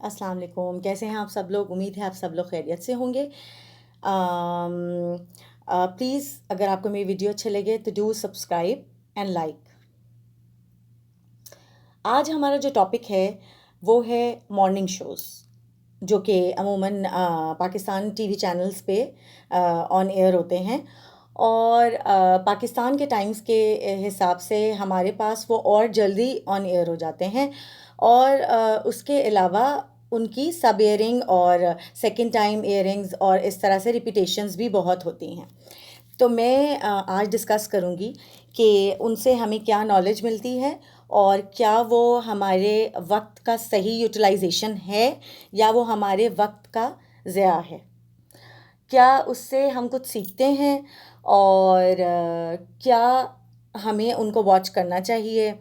अस्सलाम वालेकुम, कैसे हैं आप सब लोग? उम्मीद है आप सब लोग खैरियत से होंगे। प्लीज़ अगर आपको मेरी वीडियो अच्छे लगे तो डू सब्सक्राइब एंड लाइक। आज हमारा जो टॉपिक है वो है मॉर्निंग शोज़, जो कि अमूमन पाकिस्तान टीवी चैनल्स पे ऑन एयर होते हैं। और पाकिस्तान के टाइम्स के हिसाब से हमारे पास वो और जल्दी ऑन एयर हो जाते हैं। और उसके अलावा उनकी सब एयरिंग और सेकंड टाइम एयरिंग्स और इस तरह से रिपीटेशंस भी बहुत होती हैं। तो मैं आज डिस्कस करूँगी कि उनसे हमें क्या नॉलेज मिलती है और क्या वो हमारे वक्त का सही यूटिलाइजेशन है या वो हमारे वक्त का ज़या है। क्या उससे हम कुछ सीखते हैं और क्या हमें उनको वॉच करना चाहिए।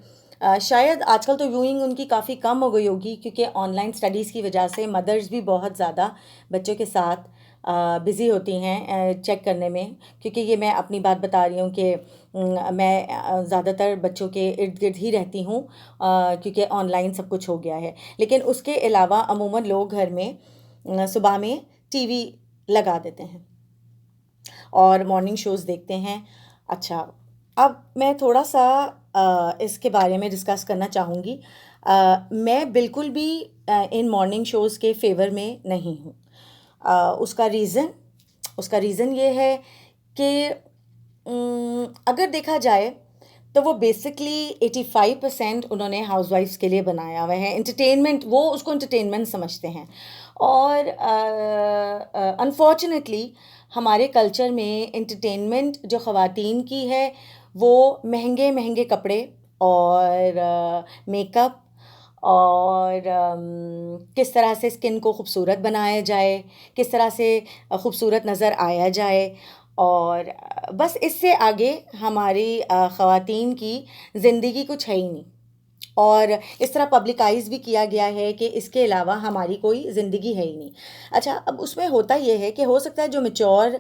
शायद आजकल तो व्यूइंग उनकी काफ़ी कम हो गई होगी, क्योंकि ऑनलाइन स्टडीज़ की वजह से मदर्स भी बहुत ज़्यादा बच्चों के साथ बिज़ी होती हैं चेक करने में। क्योंकि ये मैं अपनी बात बता रही हूँ कि मैं ज़्यादातर बच्चों के इर्द गिर्द ही रहती हूँ, क्योंकि ऑनलाइन सब कुछ हो गया है। लेकिन उसके अलावा अमूमन लोग घर में सुबह में टीवी लगा देते हैं और मॉर्निंग शोज़ देखते हैं। अच्छा, अब मैं थोड़ा सा इसके बारे में डिस्कस करना चाहूँगी। मैं बिल्कुल भी इन मॉर्निंग शोज़ के फेवर में नहीं हूँ। उसका रीज़न ये है कि अगर देखा जाए तो वो बेसिकली 85% उन्होंने हाउसवाइफ्स के लिए बनाया हुआ है। एंटरटेनमेंट, वो उसको एंटरटेनमेंट समझते हैं। और अनफॉर्चुनेटली हमारे कल्चर में एंटरटेनमेंट जो ख़वातीन की है वो महंगे महंगे कपड़े और मेकअप और किस तरह से स्किन को खूबसूरत बनाया जाए, किस तरह से खूबसूरत नज़र आया जाए। और बस इससे आगे हमारी ख़वातीन की ज़िंदगी कुछ है ही नहीं। और इस तरह पब्लिकाइज़ भी किया गया है कि इसके अलावा हमारी कोई ज़िंदगी है ही नहीं। अच्छा, अब उसमें होता ये है कि हो सकता है जो मैच्योर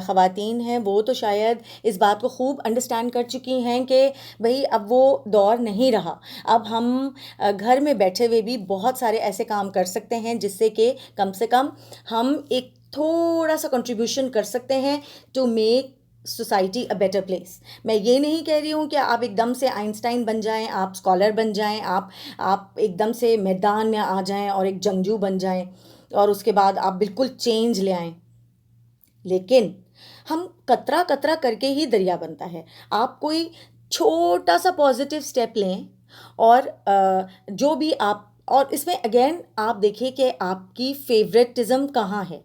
ख़वातीन हैं वो तो शायद इस बात को खूब अंडरस्टैंड कर चुकी हैं कि भई अब वो दौर नहीं रहा। अब हम घर में बैठे हुए भी बहुत सारे ऐसे काम कर सकते हैं जिससे कि कम से कम हम एक थोड़ा सा कंट्रीब्यूशन कर सकते हैं to make society a better place. मैं ये नहीं कह रही हूँ कि आप एकदम से आइंस्टाइन बन जाएं, आप स्कॉलर बन जाएं, आप एकदम से मैदान में आ जाएं और एक जंगजू बन जाएं और उसके बाद आप बिल्कुल चेंज ले आएं। लेकिन हम कतरा कतरा करके ही दरिया बनता है। आप कोई छोटा सा पॉजिटिव स्टेप लें और जो भी आप, और इसमें अगेन आप देखिए कि आपकी फेवरेटिज्म कहाँ है।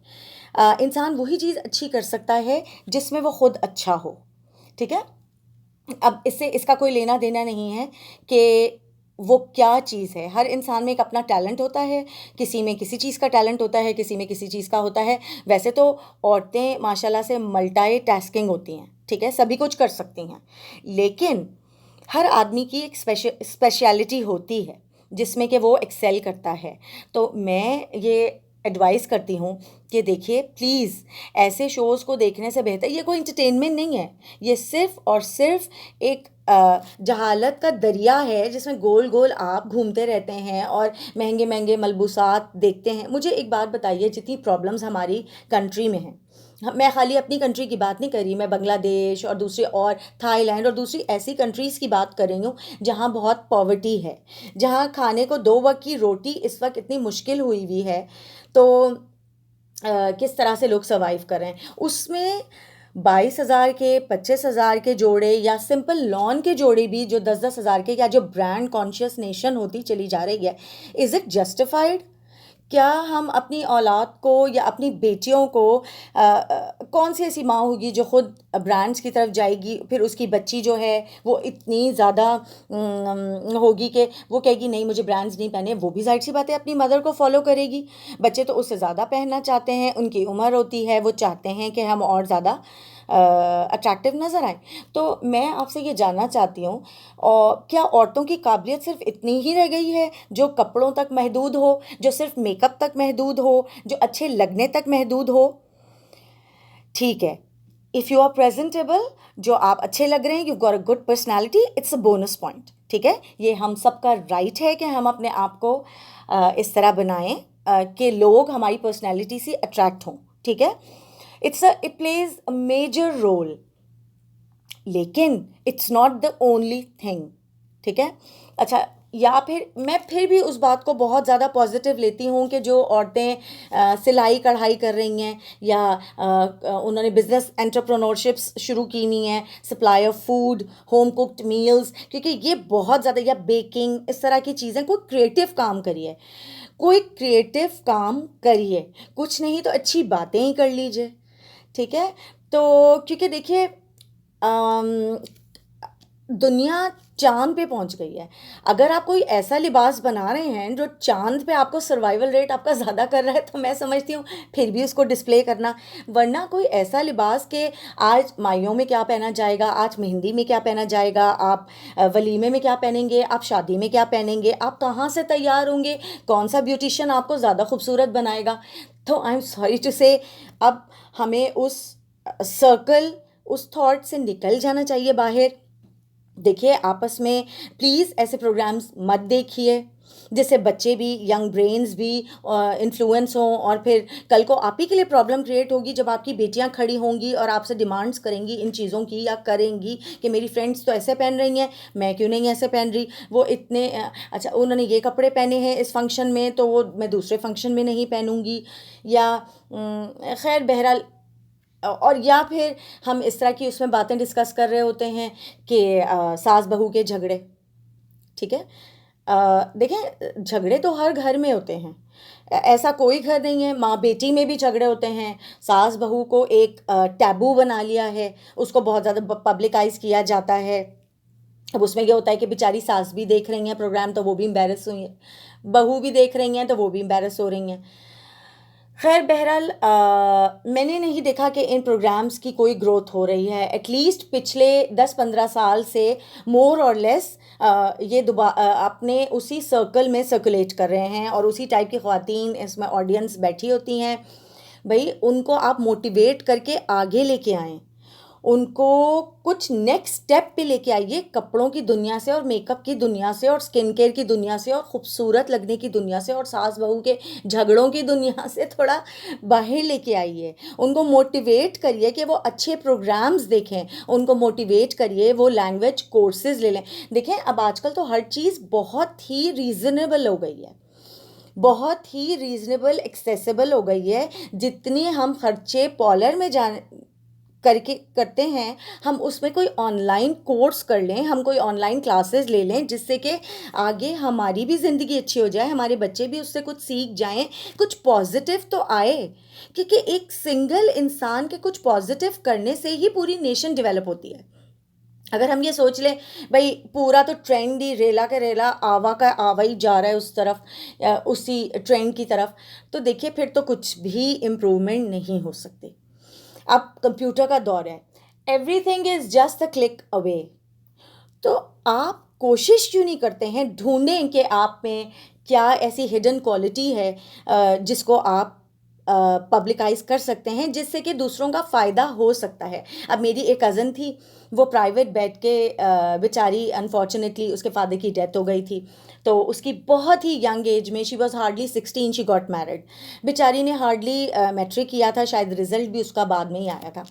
इंसान वही चीज़ अच्छी कर सकता है जिसमें वो खुद अच्छा हो। ठीक है। अब इससे इसका कोई लेना देना नहीं है कि वो क्या चीज़ है। हर इंसान में एक अपना टैलेंट होता है। किसी में किसी चीज़ का टैलेंट होता है, किसी में किसी चीज़ का होता है। वैसे तो औरतें माशाल्लाह से मल्टी टास्किंग होती हैं, ठीक है, सभी कुछ कर सकती हैं। लेकिन हर आदमी की एक स्पेशलिटी होती है जिसमें कि वो एक्सेल करता है। तो मैं ये एडवाइस करती हूँ कि देखिए प्लीज़, ऐसे शोज़ को देखने से बेहतर, ये कोई इंटरटेनमेंट नहीं है। ये सिर्फ़ और सिर्फ़ एक जहालत का दरिया है जिसमें गोल गोल आप घूमते रहते हैं और महंगे महंगे मलबूसात देखते हैं। मुझे एक बात बताइए, जितनी प्रॉब्लम्स हमारी कंट्री में हैं, मैं खाली अपनी कंट्री की बात नहीं कर रही, मैं बांग्लादेश और दूसरी और थाईलैंड और दूसरी ऐसी कंट्रीज़ की बात कर रही हूँ जहाँ बहुत पॉवर्टी है, जहाँ खाने को 2 वक्त की रोटी इस वक्त इतनी मुश्किल हुई हुई है। तो किस तरह से लोग सर्वाइव कर रहे हैं उसमें। 22,000 के, 25,000 के जोड़े या सिंपल लॉन के जोड़े भी जो 10-10,000 के, या जो ब्रांड कॉन्शियस नेशन होती चली जा रही है, इज़ इट जस्टिफाइड? क्या हम अपनी औलाद को या अपनी बेटियों को कौन सी ऐसी माँ होगी जो खुद ब्रांड्स की तरफ जाएगी, फिर उसकी बच्ची जो है वो इतनी ज़्यादा होगी कि वो कहेगी नहीं मुझे ब्रांड्स नहीं पहने। वो भी जाहिर सी बात है अपनी मदर को फॉलो करेगी। बच्चे तो उससे ज़्यादा पहनना चाहते हैं, उनकी उम्र होती है, वो चाहते हैं कि हम और ज़्यादा अट्रैक्टिव नज़र आए। तो मैं आपसे ये जानना चाहती हूँ, और क्या औरतों की काबिलियत सिर्फ इतनी ही रह गई है जो कपड़ों तक महदूद हो, जो सिर्फ मेकअप तक महदूद हो, जो अच्छे लगने तक महदूद हो? ठीक है, इफ़ यू आर प्रेजेंटेबल, जो आप अच्छे लग रहे हैं, you got a good personality, it's a bonus point. ठीक है, ये हम सबका राइट है कि हम अपने आप को इस तरह बनाएं के लोग हमारी पर्सनैलिटी से अट्रैक्ट हों, ठीक है। It plays a major role, लेकिन it's not the only thing, ठीक है। अच्छा, या फिर मैं फिर भी उस बात को बहुत ज़्यादा पॉजिटिव लेती हूँ कि जो औरतें सिलाई कढ़ाई कर रही हैं या उन्होंने बिजनेस एंटरप्रेन्योरशिप्स शुरू की हुई हैं, supply of food, home cooked meals, क्योंकि ये बहुत ज़्यादा, या बेकिंग, इस तरह की चीज़ें, कोई क्रिएटिव काम करिए, कोई क्रिएटिव काम करिए, कुछ नहीं तो अच्छी बातें ही कर लीजिए, ठीक है। तो क्योंकि देखिए दुनिया चांद पे पहुंच गई है। अगर आप कोई ऐसा लिबास बना रहे हैं जो चांद पे आपको सर्वाइवल रेट आपका ज़्यादा कर रहा है, तो मैं समझती हूँ फिर भी उसको डिस्प्ले करना। वरना कोई ऐसा लिबास के आज माइयों में क्या पहना जाएगा, आज मेहंदी में क्या पहना जाएगा, आप वलीमे में क्या पहनेंगे, आप शादी में क्या पहनेंगे, आप कहाँ से तैयार होंगे, कौन सा ब्यूटिशियन आपको ज़्यादा खूबसूरत बनाएगा। तो आई एम सॉरी टू से, अब हमें उस सर्कल, उस थॉट से निकल जाना चाहिए बाहर। देखिए आपस में प्लीज़ ऐसे प्रोग्राम्स मत देखिए जिससे बच्चे भी, यंग ब्रेन्स भी इन्फ्लुएंस हों, और फिर कल को आप ही के लिए प्रॉब्लम क्रिएट होगी जब आपकी बेटियां खड़ी होंगी और आपसे डिमांड्स करेंगी इन चीज़ों की, या करेंगी कि मेरी फ्रेंड्स तो ऐसे पहन रही हैं, मैं क्यों नहीं ऐसे पहन रही, वो इतने अच्छा उन्होंने ये कपड़े पहने हैं इस फंक्शन में तो वो मैं दूसरे फंक्शन में नहीं पहनूंगी, या खैर बहरहाल। और या फिर हम इस तरह की उसमें बातें डिस्कस कर रहे होते हैं कि सास बहू के झगड़े, ठीक है। देखें झगड़े तो हर घर में होते हैं, ऐसा कोई घर नहीं है, माँ बेटी में भी झगड़े होते हैं। सास बहू को एक टैबू बना लिया है, उसको बहुत ज़्यादा पब्लिकाइज किया जाता है। अब उसमें क्या होता है कि बेचारी सास भी देख रही हैं प्रोग्राम तो वो भी एम्बेरस हुई हैं, बहू भी देख रही हैं तो वो भी एम्बेरस हो रही हैं। खैर बहरहाल मैंने नहीं देखा कि इन प्रोग्राम्स की कोई ग्रोथ हो रही है, एटलीस्ट पिछले 10-15 साल से मोर और लेस ये अपने उसी सर्कल में सर्कुलेट कर रहे हैं, और उसी टाइप की ख़वातीन इसमें ऑडियंस बैठी होती हैं। भाई उनको आप मोटिवेट करके आगे लेके आएँ, उनको कुछ नेक्स्ट स्टेप पे लेके आइए, कपड़ों की दुनिया से और मेकअप की दुनिया से और स्किन केयर की दुनिया से और खूबसूरत लगने की दुनिया से और सास बहू के झगड़ों की दुनिया से थोड़ा बाहर लेके आइए। उनको मोटिवेट करिए कि वो अच्छे प्रोग्राम्स देखें, उनको मोटिवेट करिए वो लैंग्वेज कोर्सेज ले लें। देखें अब आजकल तो हर चीज़ बहुत ही रीज़नेबल हो गई है, बहुत ही रीज़नेबल एक्सेसिबल हो गई है। जितनी हम खर्चे पॉलर में करते हैं, हम उसमें कोई ऑनलाइन कोर्स कर लें, हम कोई ऑनलाइन क्लासेस ले लें, जिससे कि आगे हमारी भी ज़िंदगी अच्छी हो जाए, हमारे बच्चे भी उससे कुछ सीख जाएं, कुछ पॉजिटिव तो आए। क्योंकि एक सिंगल इंसान के कुछ पॉजिटिव करने से ही पूरी नेशन डेवलप होती है। अगर हम ये सोच लें भाई पूरा तो ट्रेंड ही रेला का रेला आवा का आवा ही जा रहा है उस तरफ, उसी ट्रेंड की तरफ, तो देखिए फिर तो कुछ भी इम्प्रूवमेंट नहीं हो सकती। अब कंप्यूटर का दौर है, everything is just a click away. तो आप कोशिश क्यों नहीं करते हैं, ढूंढें कि आप में क्या ऐसी हिडन क्वालिटी है जिसको आप पब्लिकाइज कर सकते हैं, जिससे कि दूसरों का फ़ायदा हो सकता है। अब मेरी एक कज़न थी, वो प्राइवेट बैठ के बेचारी अनफॉर्चुनेटली उसके फादर की डेथ हो गई थी, तो उसकी बहुत ही यंग एज में, she was hardly 16, she got married. बेचारी ने हार्डली मैट्रिक किया था, शायद रिजल्ट भी उसका बाद में ही आया था।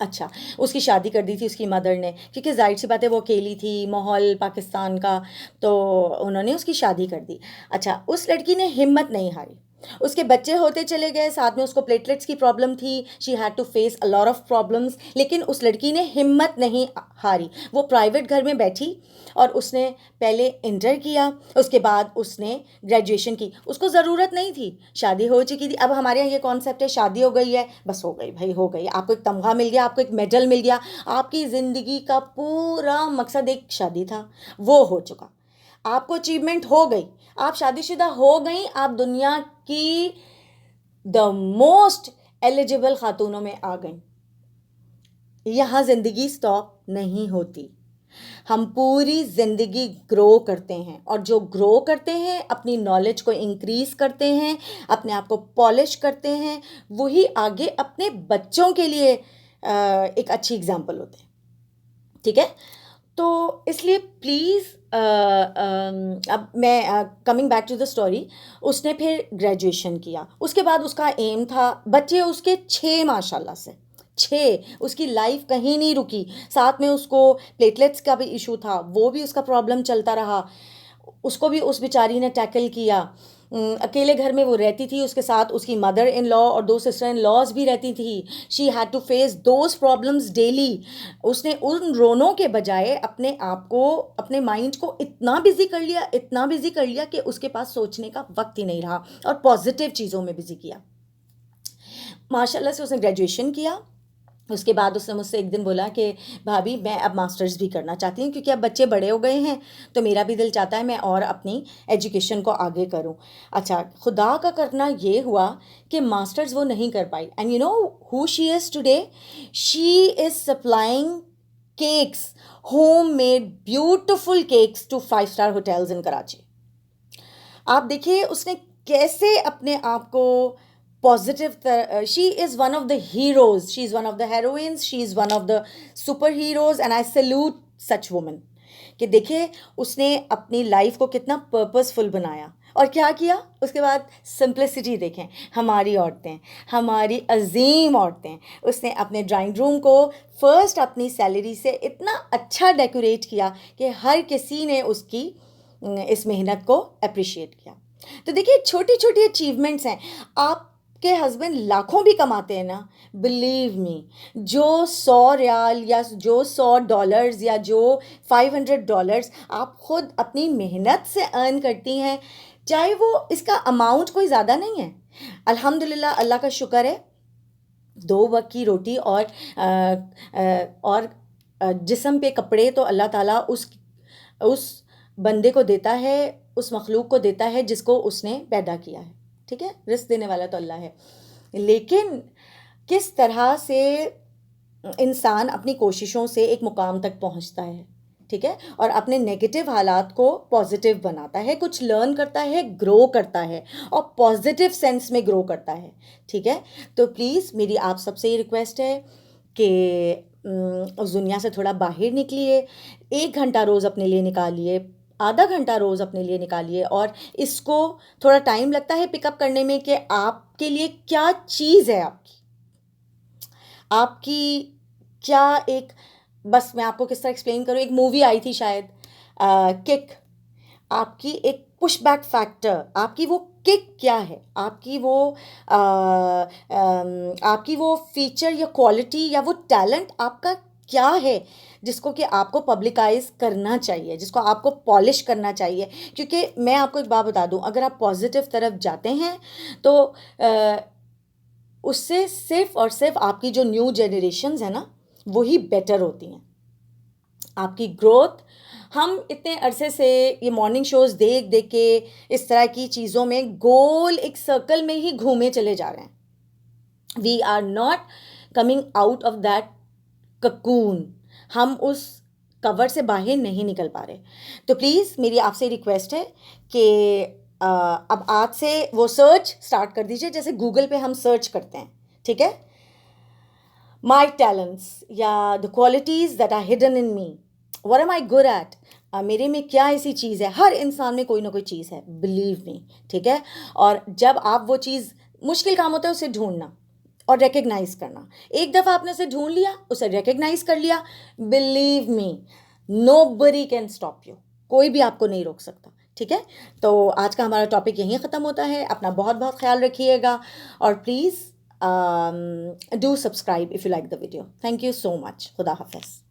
अच्छा, उसकी शादी कर दी थी उसकी मदर ने, क्योंकि ज़ाहिर सी बात है वो अकेली थी, माहौल पाकिस्तान का, तो उन्होंने उसकी शादी कर दी। अच्छा, उस लड़की ने हिम्मत नहीं हारी, उसके बच्चे होते चले गए, साथ में उसको प्लेटलेट्स की प्रॉब्लम थी, she had to face a lot of problems, लेकिन उस लड़की ने हिम्मत नहीं हारी। वो प्राइवेट घर में बैठी और उसने पहले इंटर किया, उसके बाद उसने ग्रेजुएशन की। उसको ज़रूरत नहीं थी, शादी हो चुकी थी। अब हमारे यहाँ ये कॉन्सेप्ट है शादी हो गई है बस हो गई भाई, हो गई, आपको एक तमगा मिल गया, आपको एक मेडल मिल गया, आपकी ज़िंदगी का पूरा मकसद एक शादी था, वो हो चुका, आपको अचीवमेंट हो गई, आप शादीशुदा हो गई, आप दुनिया की द मोस्ट एलिजिबल खातूनों में आ गई। यहाँ ज़िंदगी स्टॉप नहीं होती, हम पूरी ज़िंदगी ग्रो करते हैं, और जो ग्रो करते हैं अपनी नॉलेज को इंक्रीज़ करते हैं, अपने आप को पॉलिश करते हैं, वही आगे अपने बच्चों के लिए एक अच्छी एग्जाम्पल होते हैं, ठीक है। तो इसलिए प्लीज़ अब मैं coming back to the story, उसने फिर ग्रेजुएशन किया, उसके बाद उसका एम था, बच्चे उसके 6 माशाल्लाह से 6, उसकी लाइफ कहीं नहीं रुकी। साथ में उसको प्लेटलेट्स का भी इशू था, वो भी उसका प्रॉब्लम चलता रहा, उसको भी उस बेचारी ने टैकल किया। अकेले घर में वो रहती थी, उसके साथ उसकी मदर इन लॉ और 2 सिस्टर इन लॉज भी रहती थी। She had to face those problems daily. उसने उन रोनों के बजाय अपने आप को, अपने माइंड को इतना बिजी कर लिया, इतना बिजी कर लिया कि उसके पास सोचने का वक्त ही नहीं रहा, और पॉजिटिव चीज़ों में बिजी किया। माशाल्लाह से उसने ग्रेजुएशन किया। उसके बाद उसने मुझसे एक दिन बोला कि भाभी मैं अब मास्टर्स भी करना चाहती हूँ, क्योंकि अब बच्चे बड़े हो गए हैं, तो मेरा भी दिल चाहता है मैं और अपनी एजुकेशन को आगे करूँ। अच्छा, खुदा का करना ये हुआ कि मास्टर्स वो नहीं कर पाई, and you know who she is today, she is supplying cakes, home made beautiful cakes to 5 star hotels in Karachi. आप देखिए उसने कैसे अपने आप को positive, she is one of the heroes, she is one of the heroines, she is one of the super heroes, and I salute such woman. कि देखिए उसने अपनी लाइफ को कितना पर्पसफुल बनाया, और क्या किया उसके बाद। सिंप्लिसिटी देखें, हमारी औरतें, हमारी अजीम औरतें, उसने अपने ड्राइंग रूम को फर्स्ट अपनी सैलरी से इतना अच्छा डेकोरेट किया कि हर किसी ने उसकी इस मेहनत को अप्रिशिएट किया। तो देखिए छोटी छोटी अचीवमेंट्स हैं। आपके हस्बैंड लाखों भी कमाते हैं ना, बिलीव मी, जो 100 रियाल या जो $100 या जो $500 आप खुद अपनी मेहनत से अर्न करती हैं, चाहे वो इसका अमाउंट कोई ज़्यादा नहीं है, अल्हम्दुलिल्लाह, अल्लाह का शुक्र है, 2 वक्त की रोटी और जिस्म पे कपड़े तो अल्लाह ताला उस बंदे को देता है, उस मखलूक को देता है जिसको उसने पैदा किया है, ठीक है, रिस्क देने वाला तो अल्लाह है। लेकिन किस तरह से इंसान अपनी कोशिशों से एक मुकाम तक पहुंचता है, ठीक है, और अपने नेगेटिव हालात को पॉजिटिव बनाता है, कुछ लर्न करता है, ग्रो करता है, और पॉजिटिव सेंस में ग्रो करता है, ठीक है। तो प्लीज़ मेरी आप सबसे ये रिक्वेस्ट है कि उस दुनिया से थोड़ा बाहर निकलिए, 1 घंटा रोज़ अपने लिए निकालिए, आधा घंटा रोज़ अपने लिए निकालिए, और इसको थोड़ा टाइम लगता है पिकअप करने में कि आपके लिए क्या चीज़ है, आपकी क्या एक, बस मैं आपको किस तरह एक्सप्लेन करूँ, एक मूवी आई थी शायद, किक, आपकी एक पुश बैक फैक्टर, आपकी वो किक क्या है, आपकी वो फीचर या क्वालिटी या वो टैलेंट आपका क्या है, जिसको कि आपको पब्लिकाइज करना चाहिए, जिसको आपको पॉलिश करना चाहिए। क्योंकि मैं आपको एक बात बता दूं, अगर आप पॉजिटिव तरफ जाते हैं तो उससे सिर्फ और सिर्फ आपकी जो न्यू जनरेशन्स है ना, वही बेटर होती हैं, आपकी ग्रोथ। हम इतने अरसे से ये मॉर्निंग शोज़ देख देख के इस तरह की चीज़ों में गोल एक सर्कल में ही घूमे चले जा रहे हैं। We are not coming out of that cocoon, हम उस कवर से बाहर नहीं निकल पा रहे। तो प्लीज़ मेरी आपसे रिक्वेस्ट है कि अब आज से वो सर्च स्टार्ट कर दीजिए, जैसे गूगल पे हम सर्च करते हैं, ठीक है, माई टैलेंट्स या the qualities that are hidden in me, what am I good at, मेरे में क्या ऐसी चीज़ है। हर इंसान में कोई ना कोई चीज़ है, बिलीव मी, ठीक है। और जब आप वो चीज़, मुश्किल काम होता है उसे ढूंढना और रिकग्नाइज करना। एक दफ़ा आपने उसे ढूंढ लिया, उसे रिकग्नाइज कर लिया, believe me, nobody can stop you, कोई भी आपको नहीं रोक सकता, ठीक है। तो आज का हमारा टॉपिक यहीं ख़त्म होता है। अपना बहुत बहुत ख्याल रखिएगा, और please do subscribe if you like the video. Thank you so much. खुदा हाफिज़।